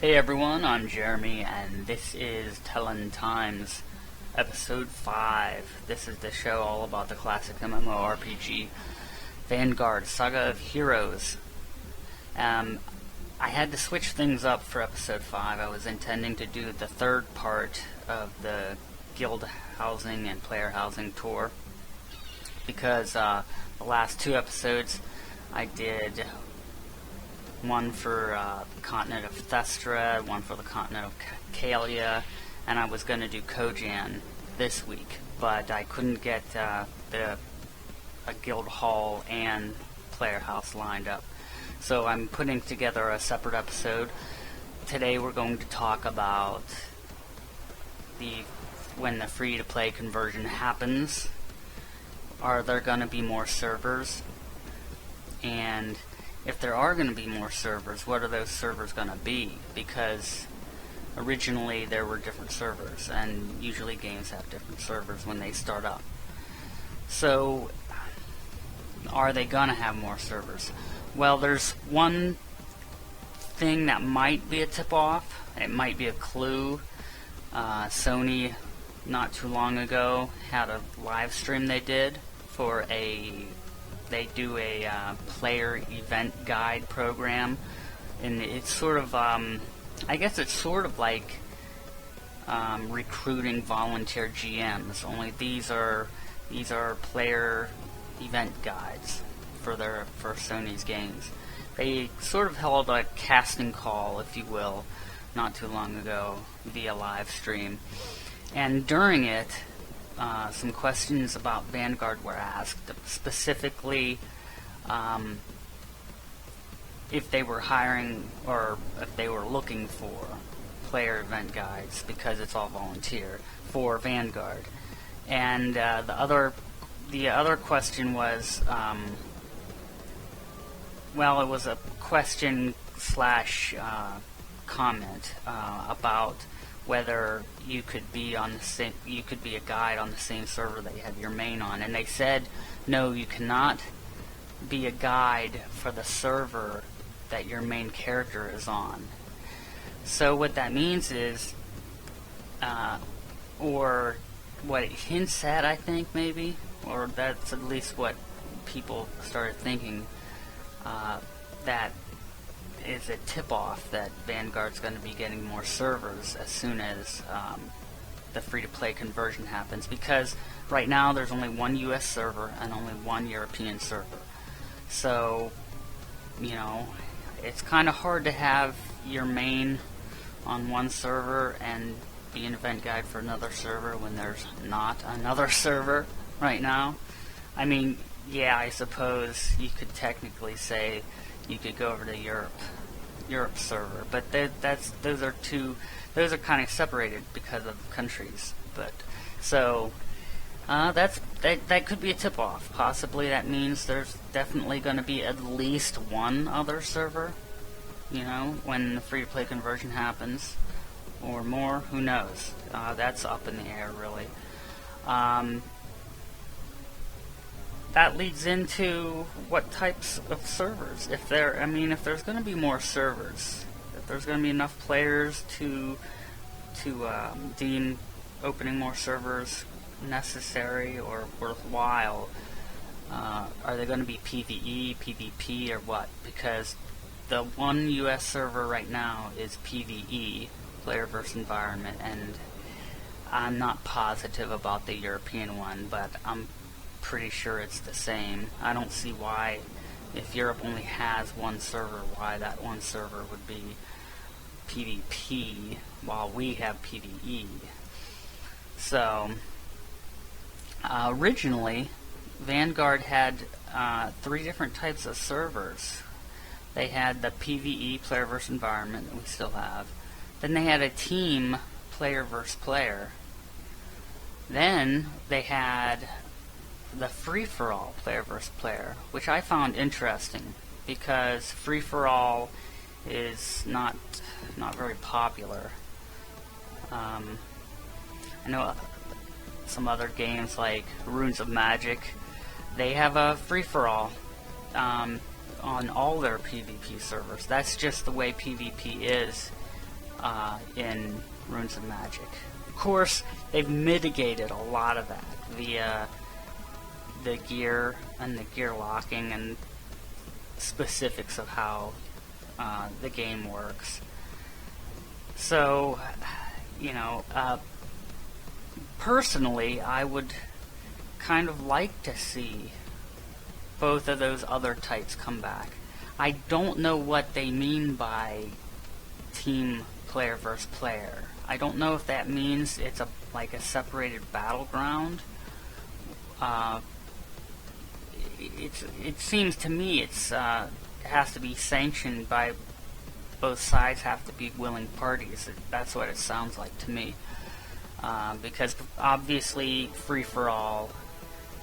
Hey everyone, I'm Jeremy, and this is Telon Times, Episode 5. This is the show all about the classic MMORPG, Vanguard, Saga of Heroes. I had to switch things up for Episode 5. I was intending to do the third part of the guild housing and player housing tour, because the last two episodes I did one for the continent of Thestra, one for the continent of Kalia, and I was going to do Kojan this week, but I couldn't get a guild hall and player house lined up. So I'm putting together a separate episode. Today we're going to talk about when the free-to-play conversion happens. Are there going to be more servers? And if there are going to be more servers, what are those servers going to be? Because originally there were different servers, and usually games have different servers when they start up. So, are they going to have more servers? Well, there's one thing that might be a tip-off. It might be a clue. Sony, not too long ago, had a live stream they did for They do a player event guide program, and it's sort of, I guess it's sort of like recruiting volunteer GMs. Only these are player event guides for Sony's games. They sort of held a casting call, if you will, not too long ago via live stream, and during it, some questions about Vanguard were asked, specifically if they were hiring or if they were looking for player event guides, because it's all volunteer, for Vanguard. And the other question was, well, it was a question slash comment about whether you could be on the same, you could be a guide on the same server that you have your main on, and they said, no, you cannot be a guide for the server that your main character is on. So what that means is, or what it hints at, I think, maybe, or that's at least what people started thinking, that is a tip-off that Vanguard's going to be getting more servers as soon as the free-to-play conversion happens, because right now there's only one US server and only one European server. So, you know, it's kind of hard to have your main on one server and be an event guide for another server when there's not another server right now. I mean, yeah, I suppose you could technically say you could go over to Europe server, but those are kind of separated because of countries. But so that could be a tip-off. Possibly that means there's definitely going to be at least one other server, you know, when the free-to-play conversion happens, or more. Who knows? That's up in the air, really. That leads into what types of servers. If there's going to be more servers, if there's going to be enough players to deem opening more servers necessary or worthwhile, are they going to be PvE, PvP, or what? Because the one US server right now is PvE, player versus environment, and I'm not positive about the European one, but I'm pretty sure it's the same. I don't see why, if Europe only has one server, why that one server would be PvP while we have PvE. So, originally, Vanguard had 3 different types of servers. They had the PvE, player versus environment, that we still have. Then they had a team, player versus player. Then they had the free-for-all, player versus player, which I found interesting, because free-for-all is not very popular. I know some other games like Runes of Magic, they have a free-for-all on all their PvP servers. That's just the way PvP is in Runes of Magic. Of course, they've mitigated a lot of that via the gear and the gear locking and specifics of how the game works. So, you know, personally, I would kind of like to see both of those other types come back. I don't know what they mean by team player versus player. I don't know if that means it's like a separated battleground. It seems to me it has to be sanctioned by both sides, have to be willing parties. That's what it sounds like to me. Because obviously free-for-all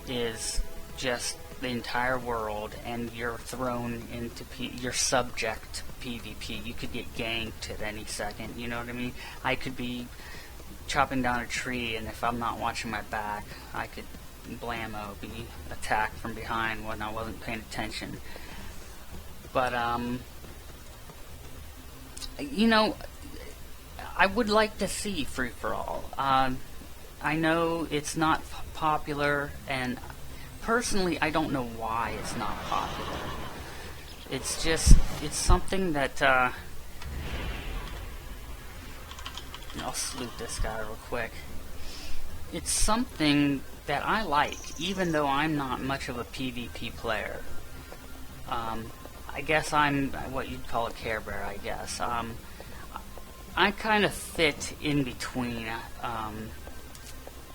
is just the entire world, and you're thrown into you're subject to PvP. You could get ganked at any second, you know what I mean? I could be chopping down a tree, and if I'm not watching my back, I could blammo be attacked from behind when I wasn't paying attention. But you know, I would like to see free-for-all. I know it's not popular, and personally I don't know why it's not popular. It's just, it's something that I'll salute this guy real quick. It's something that I like, even though I'm not much of a PvP player. I guess I'm what you'd call a Care Bear, I guess. I kind of fit in between.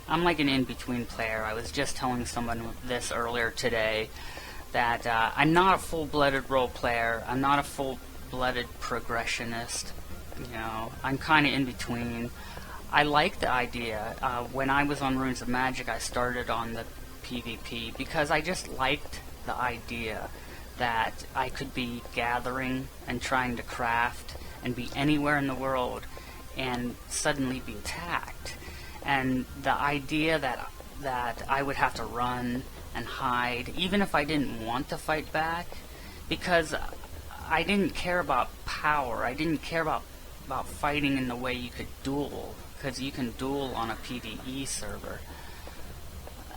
I'm like an in-between player. I was just telling someone this earlier today, that I'm not a full-blooded role player. I'm not a full-blooded progressionist. You know, I'm kind of in between. I like the idea. When I was on Runes of Magic, I started on the PvP because I just liked the idea that I could be gathering and trying to craft and be anywhere in the world and suddenly be attacked. And the idea that I would have to run and hide, even if I didn't want to fight back, because I didn't care about power. I didn't care about fighting in the way you could duel, because you can duel on a PvE server.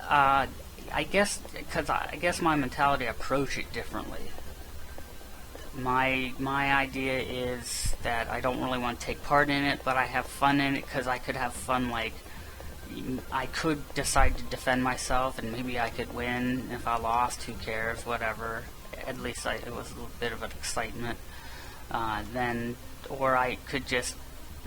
I guess my mentality, I approach it differently. My idea is that I don't really want to take part in it, but I have fun in it because I could have fun. Like, I could decide to defend myself, and maybe I could win. If I lost, who cares? Whatever. At least it was a little bit of an excitement. Or I could just,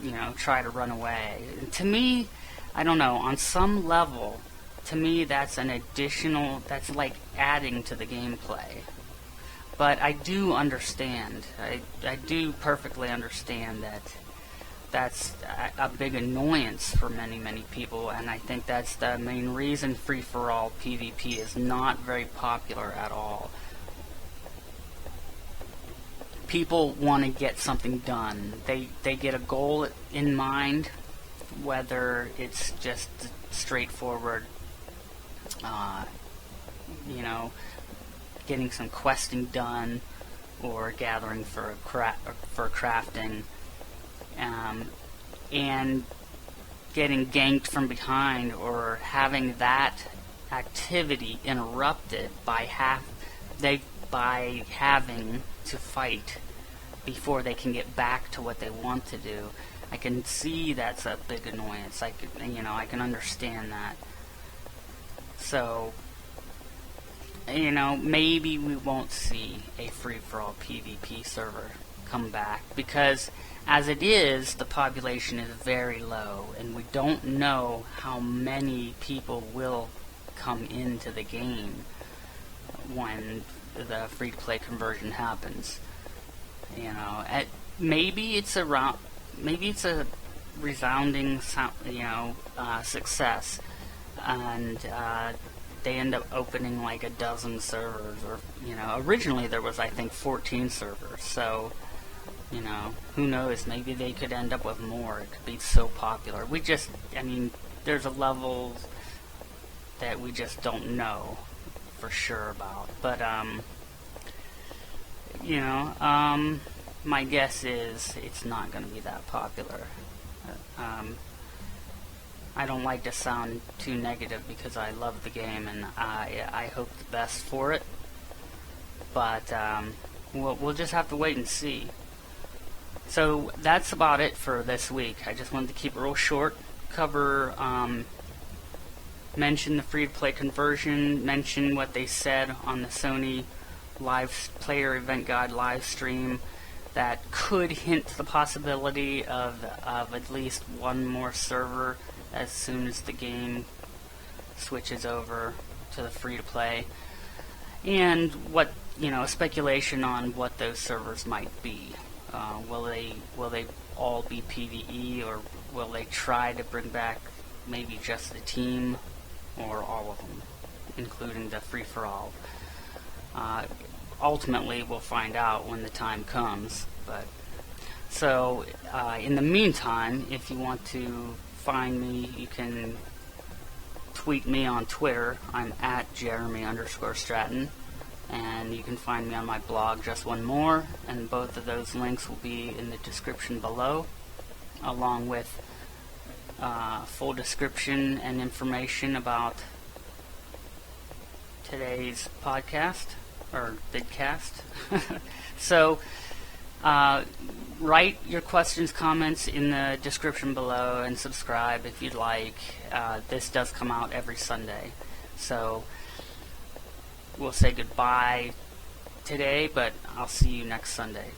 you know, try to run away. And to me, I don't know. On some level, to me, that's an additional. That's like adding to the gameplay. But I do understand. I do perfectly understand that that's a big annoyance for many people, and I think that's the main reason free-for-all PvP is not very popular at all. People want to get something done. They get a goal in mind, whether it's just straightforward, you know, getting some questing done, or gathering for crafting, and getting ganked from behind, or having that activity interrupted by having to fight before they can get back to what they want to do. I can see that's a big annoyance. I can understand that. So, you know, maybe we won't see a free-for-all PvP server come back, because as it is, the population is very low, and we don't know how many people will come into the game when the free-to-play conversion happens. You know, maybe it's a resounding, success, and they end up opening like a dozen servers, or, you know, originally there was, I think, 14 servers, so, you know, who knows, maybe they could end up with more. It could be so popular. There's a level that we just don't know for sure about, but, my guess is it's not going to be that popular. I don't like to sound too negative because I love the game and I hope the best for it. But we'll just have to wait and see. So that's about it for this week. I just wanted to keep it real short. Cover, mention the free-to-play conversion, mention what they said on the Sony live player event guide live stream that could hint the possibility of at least one more server as soon as the game switches over to the free-to-play, and what, speculation on what those servers might be. Will they all be PvE, or will they try to bring back maybe just the team, or all of them, including the free-for-all? Ultimately, we'll find out when the time comes. But so, in the meantime, if you want to find me, you can tweet me on Twitter. I'm at Jeremy_Stratton. And you can find me on my blog, Just One More, and both of those links will be in the description below, along with full description and information about today's podcast, or vidcast. So, write your questions, comments in the description below, and subscribe if you'd like. This does come out every Sunday. So, we'll say goodbye today, but I'll see you next Sunday.